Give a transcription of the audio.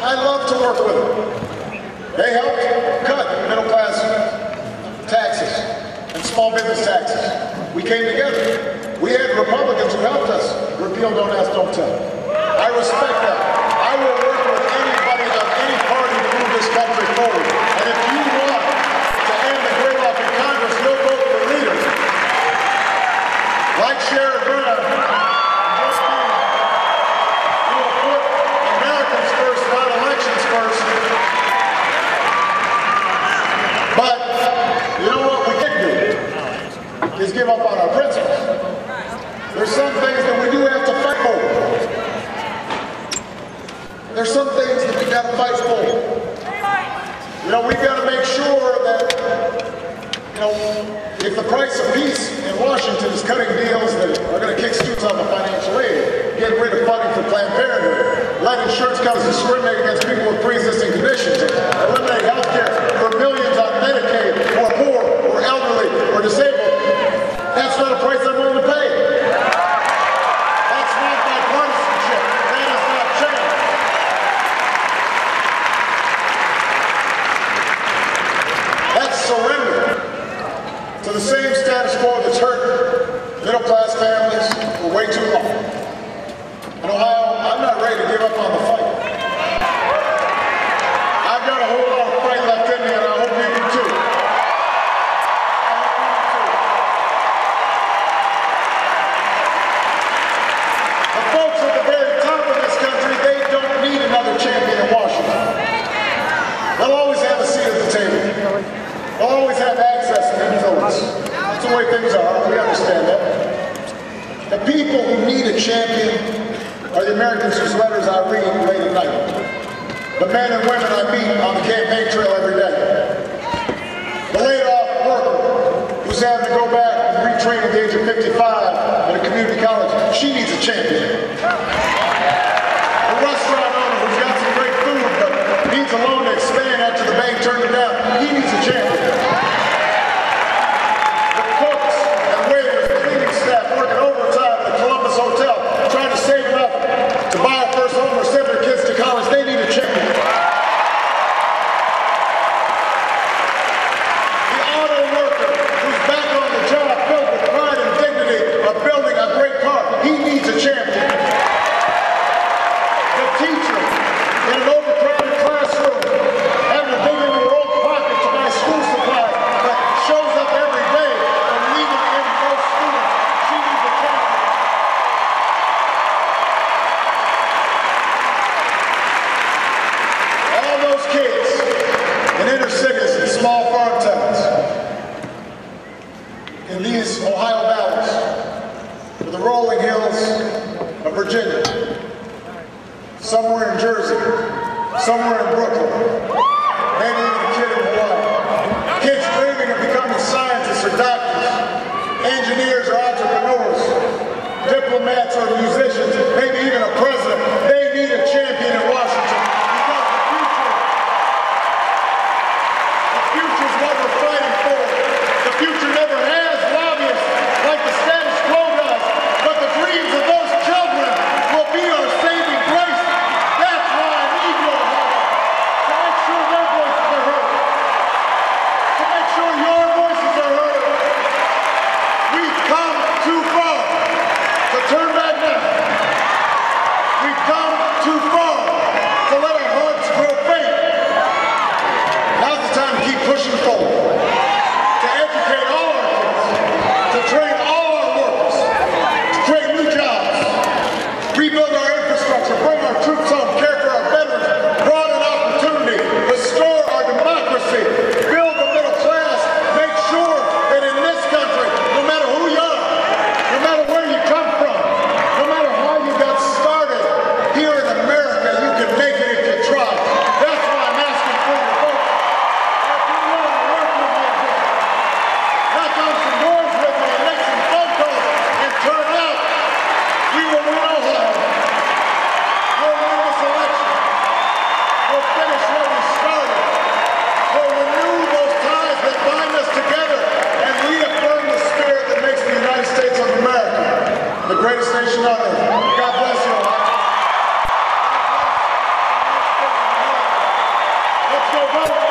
I love to work with them. They helped cut middle-class taxes and small business taxes. We came together. We had Republicans who helped us repeal Don't Ask, Don't Tell. I respect that. I will work with anybody of any party to move this country forward. And if you want to end the gridlock in Congress, you'll vote for leaders like Sherrod Brown. You will put Americans first, not elections first. But you know what we can do is give up on our principles. There's some things that we do have to fight for. There's some things that we've got to fight for. You know, we've got to make sure that, you know, if the price of peace in Washington is cutting deals that are going to kick students off of financial aid, get rid of funding for Planned Parenthood, let insurance companies discriminate against people with pre-existing conditions, eliminate health care for millions on Medicaid, who are poor, or elderly, or disabled, that's not a price I'm willing to pay. That's not bipartisanship. That is not change. That's surrender to the same status quo that's hurt middle-class families for way too long. In Ohio, I'm not ready to give up on the fight. I've got a whole lot of fight left in me, and I hope you do too. The folks at the very top of this country, they don't need another champion in Washington. They'll always have a seat at the table. They'll always have access to influence. That's the way things are. We understand that. The people who need a champion are the Americans whose letters I read late at night. The men and women I meet on the campaign trail every day. The laid-off worker who's having to go back and retrain at the age of 55 at a community college. She needs a champion. The restaurant owner who's got some great food but needs a loan to expand after the bank turned it down. He needs a champion. The cooks and waiters, the cleaning staff working overtime at the Columbus Hotel, trying to save enough to buy a first home or send their kids to college, they need a champion. The auto worker who's back on the job filled with pride and dignity of building a great car, he needs a champion. The teacher in an overcrowded classroom having to dig into her own pocket to buy school supplies but shows up every day and leaving in most students, she needs a champion. All those kids in inner cities and small farm towns in these Ohio valleys or the rolling hills of Virginia, somewhere in Jersey, somewhere in Brooklyn, maybe even a kid in Hawaii. Kids dreaming of becoming scientists or doctors, engineers or entrepreneurs, diplomats or musicians, maybe even a president. They need a champion in Washington because the future is what we're fighting for. The future never has lobbyists like the status quo does, but the dreams of those children will be our saving grace. That's why I need your help to make sure their voices are vote.